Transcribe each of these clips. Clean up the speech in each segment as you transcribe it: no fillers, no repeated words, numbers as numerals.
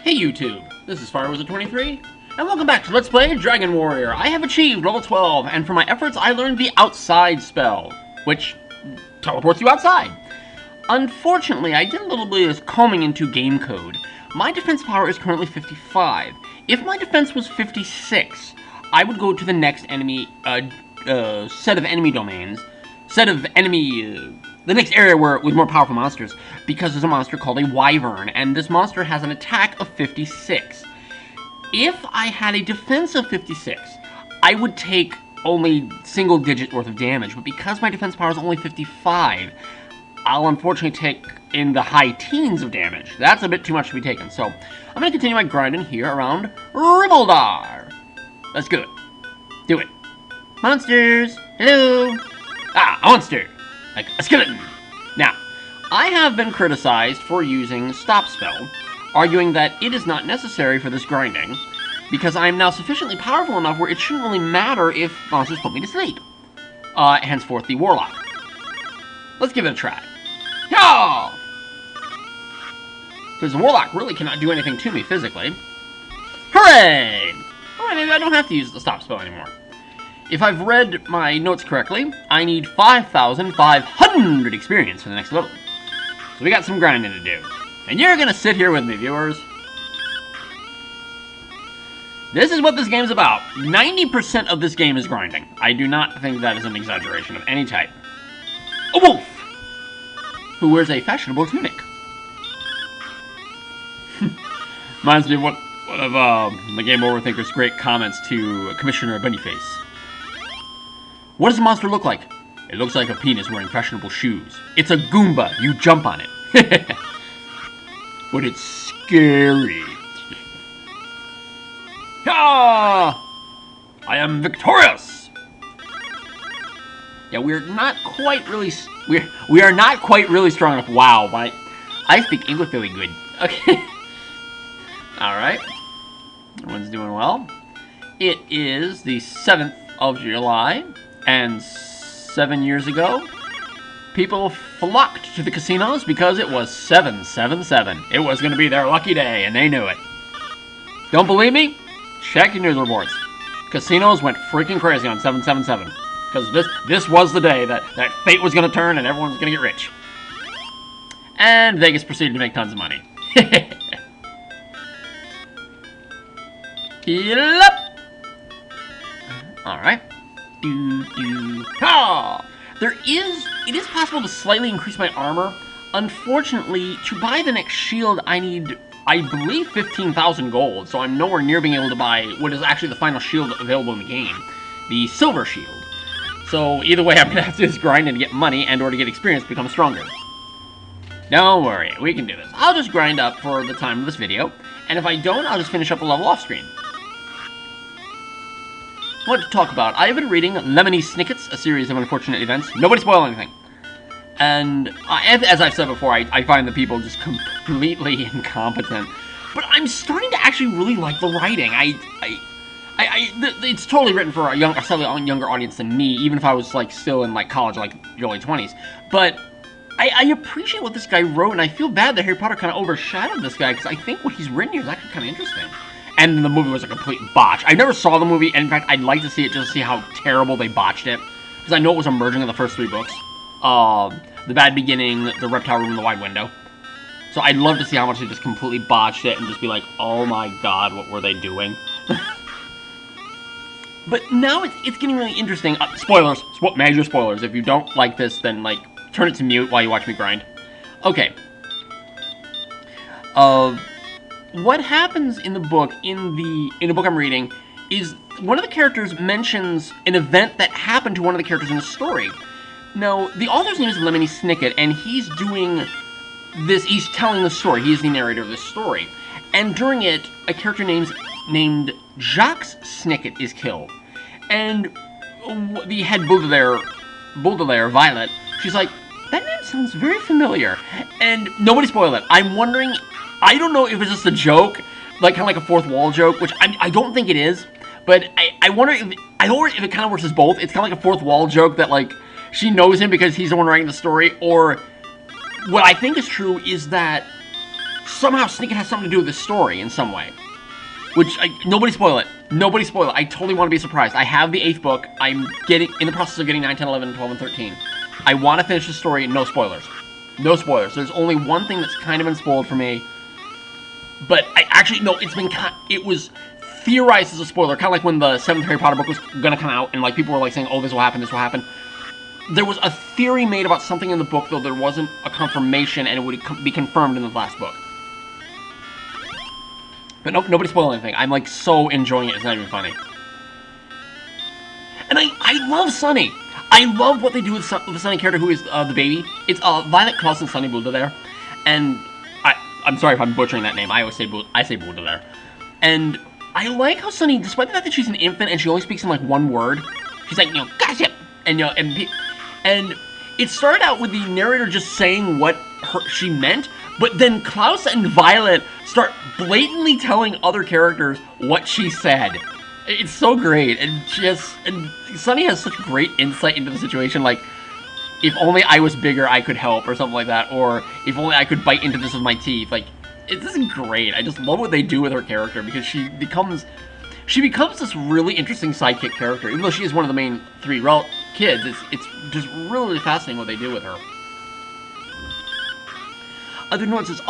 Hey YouTube, this is Firewizard23, and welcome back to Let's Play Dragon Warrior. I have achieved level 12, and for my efforts I learned the Outside spell, which teleports you outside. Unfortunately, I did a little bit of combing into game code. My defense power is currently 55. If my defense was 56, I would go to the next enemy, set of enemy domains, the next area with more powerful monsters, because there's a monster called a Wyvern, and this monster has an attack of 56. If I had a defense of 56, I would take only single digit worth of damage, but because my defense power is only 55, I'll unfortunately take in the high teens of damage. That's a bit too much to be taken, so I'm going to continue my grinding here around Ribbledar. Let's go. Do it. Monsters! Hello! Ah, a monster! Like a skeleton! Now, I have been criticized for using Stop Spell, arguing that it is not necessary for this grinding, because I am now sufficiently powerful enough where it shouldn't really matter if monsters put me to sleep. Henceforth the Warlock. Let's give it a try. No! Because the Warlock really cannot do anything to me physically. Hooray! Alright, maybe I don't have to use the Stop Spell anymore. If I've read my notes correctly, I need 5,500 experience for the next level. So we got some grinding to do. And you're gonna sit here with me, viewers. This is what this game's about. 90% of this game is grinding. I do not think that is an exaggeration of any type. A wolf! Who wears a fashionable tunic. Reminds me of one of the Game Overthinker's great comments to Commissioner Bunnyface. What does the monster look like? It looks like a penis wearing fashionable shoes. It's a Goomba. You jump on it. But it's scary. Ah! I am victorious! Yeah, we're not quite really... We are not quite really strong enough. Wow, I speak English very good. Okay. Alright. Everyone's doing well. It is the 7th of July. And 7 years ago, people flocked to the casinos because it was 777. It was going to be their lucky day, and they knew it. Don't believe me? Check your news reports. Casinos went freaking crazy on 777. Because this was the day that fate was going to turn and everyone was going to get rich. And Vegas proceeded to make tons of money. Heal up! Alright. Ha! It is possible to slightly increase my armor. Unfortunately, to buy the next shield, I need, I believe, 15,000 gold, so I'm nowhere near being able to buy what is actually the final shield available in the game, the silver shield. So either way, I'm gonna have to just grind and get money and or to get experience to become stronger. Don't worry, we can do this. I'll just grind up for the time of this video, and if I don't, I'll just finish up a level off screen. What to talk about? I have been reading Lemony Snicket's, a series of unfortunate events. Nobody spoil anything. And as I've said before, I find the people just completely incompetent. But I'm starting to actually really like the writing. It's totally written for a slightly younger audience than me, even if I was like still in like college, like early 20s. But I appreciate what this guy wrote, and I feel bad that Harry Potter kind of overshadowed this guy, because I think what he's written here is actually kind of interesting. And the movie was a complete botch. I never saw the movie, and in fact, I'd like to see it just to see how terrible they botched it. Because I know it was a merging of the first 3 books. The Bad Beginning, The Reptile Room, and The Wide Window. So I'd love to see how much they just completely botched it and just be like, oh my god, what were they doing? But now it's getting really interesting. Spoilers. Major spoilers. If you don't like this, then, like, turn it to mute while you watch me grind. Okay. What happens in the book, in the book I'm reading, is one of the characters mentions an event that happened to one of the characters in the story. Now, the author's name is Lemony Snicket, and he's doing this, he's telling the story. He's the narrator of this story. And during it, a character named Jacques Snicket is killed. And the head Baudelaire, Violet, she's like, that name sounds very familiar. And nobody spoil it. I'm wondering, I don't know if it's just a joke, like kind of like a fourth wall joke, which I don't think it is, but I wonder if it kind of works as both. It's kind of like a fourth wall joke that like she knows him because he's the one writing the story, or what I think is true is that somehow Snicket has something to do with this story in some way. Which, nobody spoil it. Nobody spoil it. I totally want to be surprised. I have the 8th book. I'm in the process of getting 9, 10, 11, 12, and 13. I want to finish the story. No spoilers. No spoilers. There's only one thing that's kind of been spoiled for me. But it was theorized as a spoiler. Kind of like when the 7th Harry Potter book was going to come out. And, like, people were, like, saying, oh, this will happen, this will happen. There was a theory made about something in the book, though there wasn't a confirmation, and it would be confirmed in the last book. But nobody spoil anything. I'm, like, so enjoying it. It's not even funny. And I love Sunny. I love what they do with the Sunny character, who is the baby. It's Violet Cross and Sunny Baudelaire. And I'm sorry if I'm butchering that name. I say Baudelaire. And I like how Sunny, despite the fact that she's an infant and she only speaks in, like, one word, she's like, gossip! And, and it started out with the narrator just saying what she meant, but then Klaus and Violet start blatantly telling other characters what she said. It's so great, and Sunny has such great insight into the situation, like, if only I was bigger, I could help, or something like that, or if only I could bite into this with my teeth. Like, this is great. I just love what they do with her character, because she becomes this really interesting sidekick character. Even though she is one of the main 3 kids, it's just really fascinating what they do with her. Other nuances,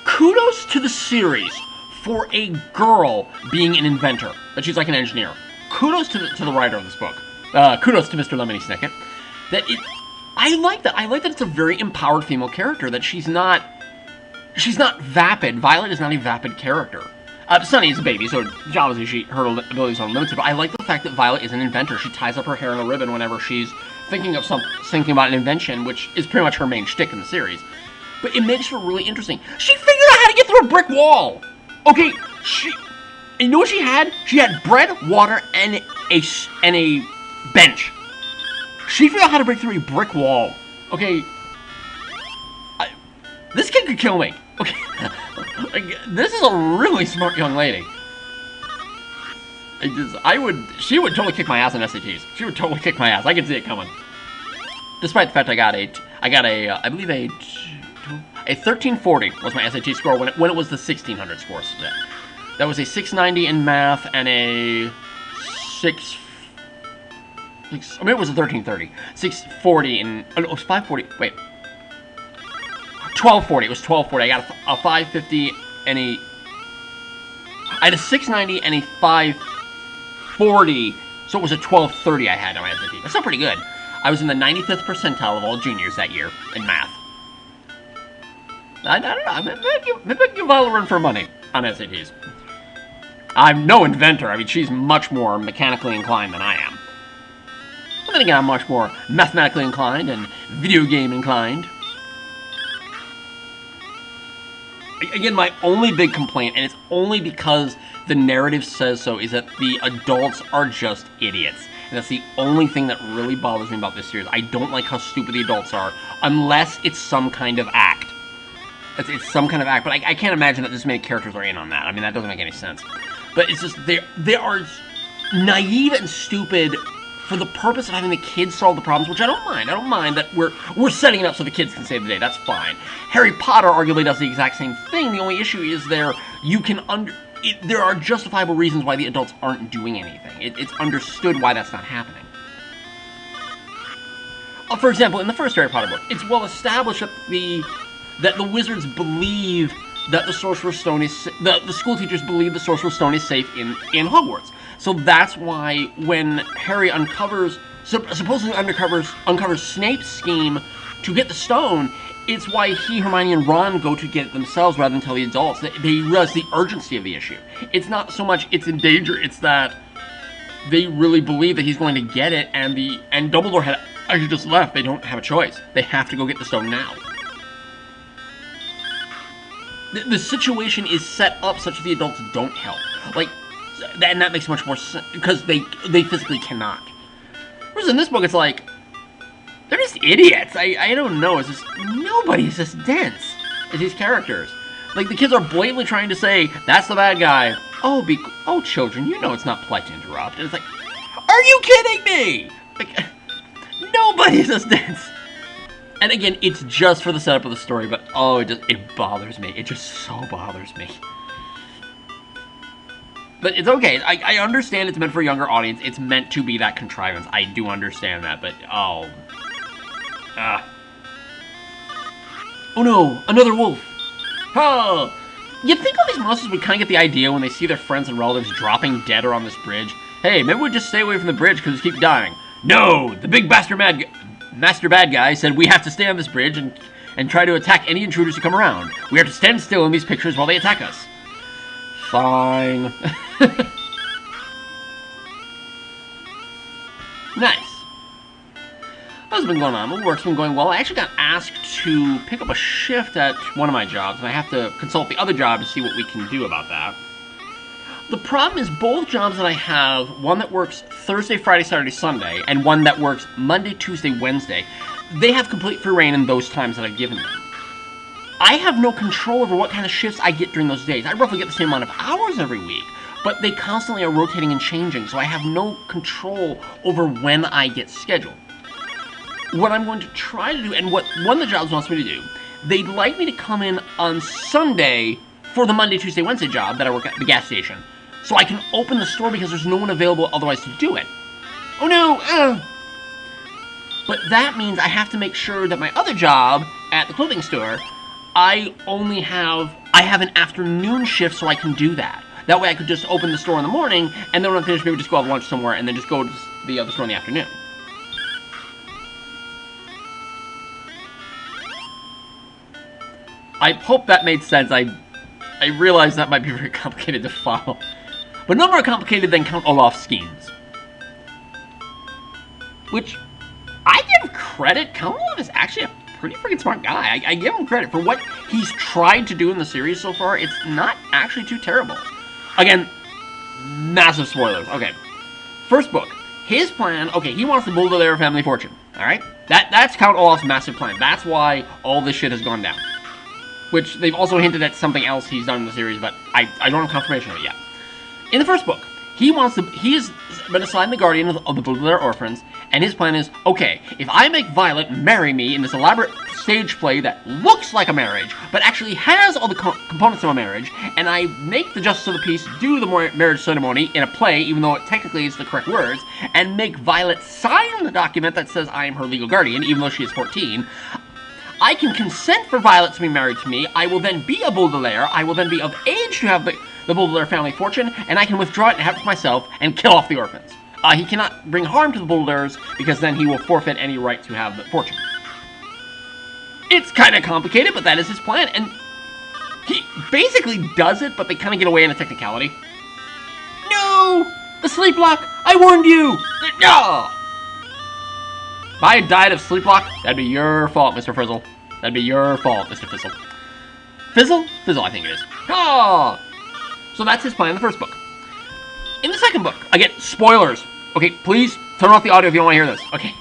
kudos to the series for a girl being an inventor. That she's like an engineer. Kudos to the writer of this book. Kudos to Mr. Lemony Snicket. I like that. I like that it's a very empowered female character. That she's not vapid. Violet is not a vapid character. Sunny is a baby, so obviously her abilities are limited. But I like the fact that Violet is an inventor. She ties up her hair in a ribbon whenever she's thinking about an invention, which is pretty much her main shtick in the series. But it makes her really interesting. She figured out how to get through a brick wall. Okay, you know what she had? She had bread, water, and a bench. She figured out how to break through a brick wall. Okay, this kid could kill me. Okay, this is a really smart young lady. She would totally kick my ass in SATs. She would totally kick my ass. I can see it coming. Despite the fact I got I believe a 1340 was my SAT score when it was the 1600 scores. That was a 690 in math and a it was a 1330. 640 in, it was 540, wait. 1240, it was 1240. I got a 550 and I had a 690 and a 540, so it was a 1230 I had on my SAT. That's still pretty good. I was in the 95th percentile of all juniors that year in math. I don't know, maybe I can give Violet a run for money on SATs. I'm no inventor. I mean, she's much more mechanically inclined than I am. But then again, I'm much more mathematically inclined and video game inclined. Again, my only big complaint, and it's only because the narrative says so, is that the adults are just idiots. And that's the only thing that really bothers me about this series. I don't like how stupid the adults are, unless it's some kind of act. It's some kind of act, but I can't imagine that this many characters are in on that. I mean, that doesn't make any sense. But it's just, they are naive and stupid for the purpose of having the kids solve the problems, which I don't mind. I don't mind that we're setting it up so the kids can save the day. That's fine. Harry Potter arguably does the exact same thing. The only issue is there are justifiable reasons why the adults aren't doing anything. It's understood why that's not happening. For example, in the first Harry Potter book, it's well established that the wizards believe that the Sorcerer's Stone is... The school teachers believe the Sorcerer's Stone is safe in Hogwarts. So that's why when Harry supposedly uncovers Snape's scheme to get the stone, it's why he, Hermione, and Ron go to get it themselves rather than tell the adults. They realize the urgency of the issue. It's not so much it's in danger, it's that they really believe that he's going to get it, and Dumbledore had actually just left. They don't have a choice. They have to go get the stone now. The situation is set up such that the adults don't help. And that makes much more sense, because they physically cannot. Whereas in this book, it's like, they're just idiots. I don't know, it's just, nobody's just dense as these characters. Like, the kids are blatantly trying to say, that's the bad guy. Oh, children, you know it's not polite to interrupt. And it's like, are you kidding me? Like, nobody's just dense. And again, it's just for the setup of the story, but oh, it bothers me. It just so bothers me. But it's okay. I understand it's meant for a younger audience. It's meant to be that contrivance. I do understand that, but oh. Oh no, another wolf. Oh. You'd think all these monsters would kind of get the idea when they see their friends and relatives dropping dead or on this bridge. Hey, maybe we'd just stay away from the bridge because we keep dying. No, the big master bad guy said we have to stay on this bridge and try to attack any intruders who come around. We have to stand still in these pictures while they attack us. Fine. Nice. What's been going on? Work's been going well. I actually got asked to pick up a shift at one of my jobs, and I have to consult the other job to see what we can do about that. The problem is both jobs that I have, one that works Thursday, Friday, Saturday, Sunday, and one that works Monday, Tuesday, Wednesday, they have complete free reign in those times that I've given them. I have no control over what kind of shifts I get during those days. I roughly get the same amount of hours every week, but they constantly are rotating and changing, so I have no control over when I get scheduled. What I'm going to try to do, and what one of the jobs wants me to do, they'd like me to come in on Sunday for the Monday, Tuesday, Wednesday job that I work at the gas station, so I can open the store because there's no one available otherwise to do it. Oh no! But that means I have to make sure that my other job at the clothing store, I have an afternoon shift so I can do that. That way I could just open the store in the morning, and then when I'm finished, maybe just go have lunch somewhere, and then just go to the other store in the afternoon. I hope that made sense. I realize that might be very complicated to follow. But no more complicated than Count Olaf's schemes. Which, I give credit, Count Olaf is actually a pretty freaking smart guy. I give him credit for what he's tried to do in the series so far. It's not actually too terrible. Again, massive spoilers. Okay, first book. His plan, okay, he wants to build their family fortune, alright? That's Count Olaf's massive plan. That's why all this shit has gone down. Which they've also hinted at something else he's done in the series, but I don't have confirmation of it yet. In the first book, he has been assigned the guardian of the Blair orphans, and his plan is, okay, if I make Violet marry me in this elaborate stage play that looks like a marriage, but actually has all the components of a marriage, and I make the justice of the peace do the marriage ceremony in a play, even though it technically is the correct words, and make Violet sign the document that says I am her legal guardian, even though she is 14, I can consent for Violet to be married to me, I will then be a Baudelaire, I will then be of age to have the Baudelaire family fortune, and I can withdraw it and have it for myself and kill off the orphans. He cannot bring harm to the Bouldairs, because then he will forfeit any right to have the fortune. It's kind of complicated, but that is his plan, and he basically does it, but they kind of get away in a technicality. No! The sleep lock! I warned you! No! If I had died of sleep lock, that'd be your fault, Mr. Frizzle. That'd be your fault, Mr. Fizzle. Fizzle? Fizzle, I think it is. Oh! So that's his plan in the first book. In the second book, again, spoilers. Okay, please turn off the audio if you don't want to hear this. Okay.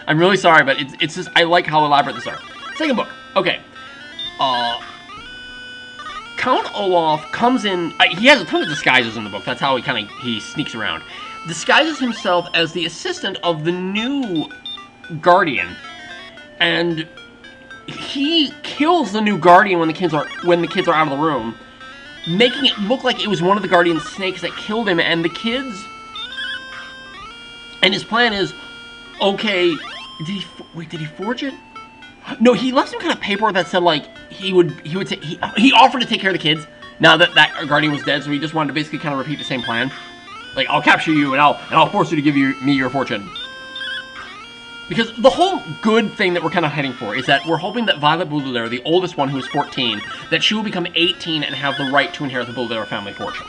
I'm really sorry, but it's just, I like how elaborate these are. Second book. Okay. Count Olaf comes in, he has a ton of disguises in the book. That's how he sneaks around. Disguises himself as the assistant of the new guardian, and he kills the new guardian when the kids are out of the room, making it look like it was one of the guardian's snakes that killed him, and the kids, and his plan is, okay, did he forge it? No, he left some kind of paperwork that said, like, he offered to take care of the kids now that that guardian was dead, so he just wanted to basically kind of repeat the same plan. Like, I'll capture you and I'll force you to give me your fortune. Because the whole good thing that we're kind of heading for is that we're hoping that Violet Baudelaire, the oldest one who is 14, that she will become 18 and have the right to inherit the Baudelaire family fortune.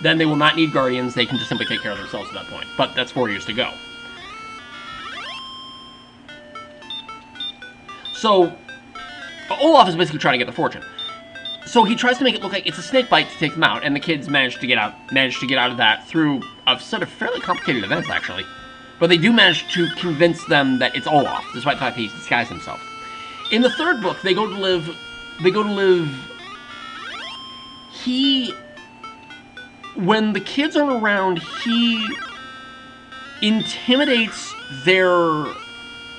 Then they will not need guardians, they can just simply take care of themselves at that point. But that's 4 years to go. So, Olaf is basically trying to get the fortune. So he tries to make it look like it's a snake bite to take them out, and the kids manage to get out of that through a set of fairly complicated events, actually. But they do manage to convince them that it's Olaf, despite the fact that he's disguised himself. In the third book, they go to live. When the kids aren't around, he intimidates their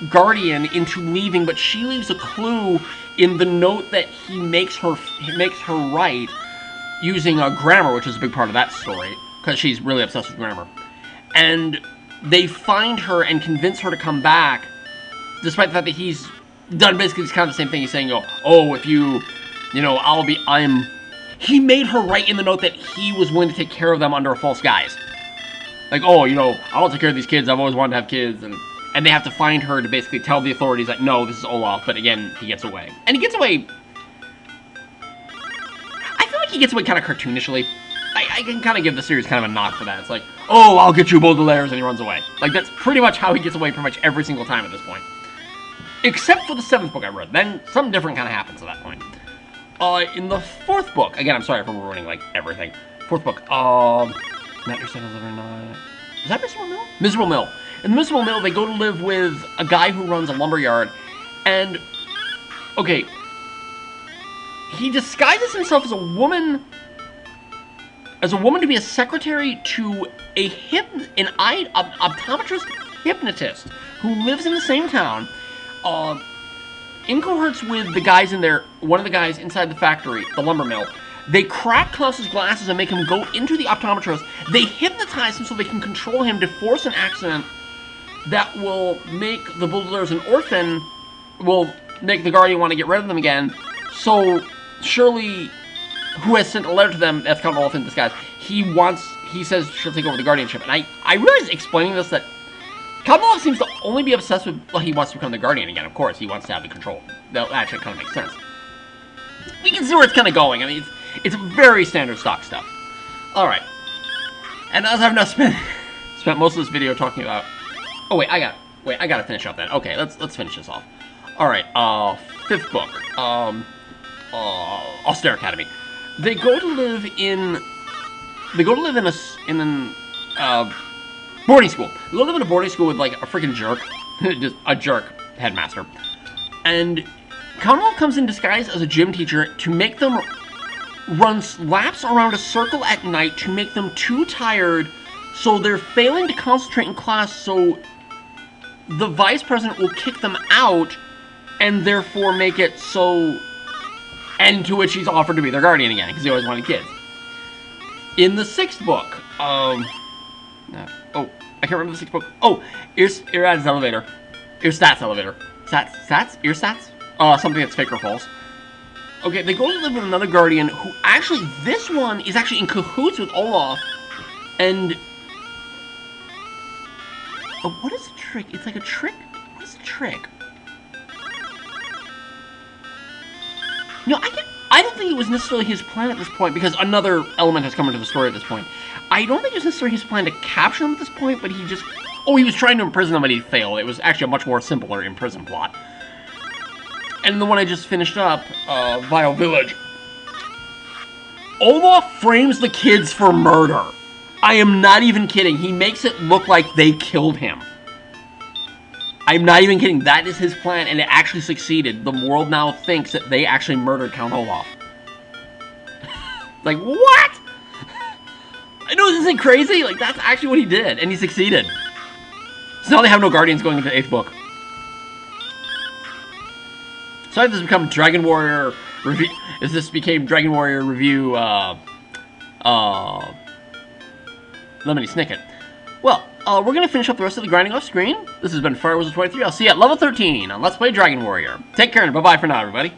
Guardian into leaving, but she leaves a clue in the note that he makes her write using grammar, which is a big part of that story, because she's really obsessed with grammar. And they find her and convince her to come back, despite the fact that he's done basically kind of the same thing. He's saying, oh, if you know, he made her write in the note that he was willing to take care of them under a false guise. Like, oh, you know, I'll take care of these kids, I've always wanted to have kids, and they have to find her to basically tell the authorities that, no, this is Olaf, but again, he gets away. And he gets away... I feel like he gets away kind of cartoonishly. I can kind of give the series kind of a knock for that. It's like, oh, I'll get you Baudelaires, and he runs away. Like, that's pretty much how he gets away pretty much every single time at this point. Except for the 7th book I read. Then something different kind of happens at that point. In the 4th book, again, I'm sorry for ruining, like, everything. 4th book, Not Your Seven Living Night. Is that Miserable Mill? Miserable Mill. In the Miserable Mill, they go to live with a guy who runs a lumberyard, and, okay, he disguises himself as a woman to be a secretary to an optometrist hypnotist who lives in the same town, in cohorts with the guys in there, one of the guys inside the factory, the lumber mill. They crack Klaus's glasses and make him go into the optometrist. They hypnotize him so they can control him to force an accident that will make the Baudelaires an orphan, will make the Guardian want to get rid of them again. So Shirley, who has sent a letter to them, that's Count Olaf in disguise, he says she'll take over the guardianship. And I realize explaining this that Count Olaf seems to only be obsessed with, well, he wants to become the Guardian again, of course. He wants to have the control. That actually kind of makes sense. We can see where it's kind of going. I mean, it's very standard stock stuff. Alright. And as I've now spent most of this video talking about... Oh, wait, I gotta finish up then. Okay, let's finish this off. Alright, 5th book. Austere Academy. They go to live in a boarding school. They live in a boarding school with, like, a freaking jerk. Just a jerk headmaster. And Count Olaf comes in disguise as a gym teacher to make them run laps around a circle at night to make them too tired, so they're failing to concentrate in class, so the vice president will kick them out and therefore make it so... And to which he's offered to be their guardian again, because he always wanted kids. In the 6th book, I can't remember the 6th book. Oh, Ersatz elevator. Ersatz elevator. Ersatz? Something that's fake or false. Okay, they go to live with another guardian who actually, this one is actually in cahoots with Olaf. And... Oh, what is the trick? It's like a trick? What is the trick? No, I don't think it was necessarily his plan at this point, because another element has come into the story at this point. I don't think it was necessarily his plan to capture them at this point, but he just... Oh, he was trying to imprison them, but he failed. It was actually a much more simpler imprison plot. And the one I just finished up, Vile Village. Olaf frames the kids for murder. I am not even kidding. He makes it look like they killed him. I'm not even kidding. That is his plan, and it actually succeeded. The world now thinks that they actually murdered Count Olaf. Like, what? I know, this isn't crazy. Like, that's actually what he did, and he succeeded. So now they have no guardians going into the 8th book. So if this become Dragon Warrior review, if this became Dragon Warrior review, Lemony Snicket. Well, we're gonna finish up the rest of the grinding off screen. This has been Firewizard23. I'll see you at level 13 on Let's Play Dragon Warrior. Take care and bye-bye for now, everybody.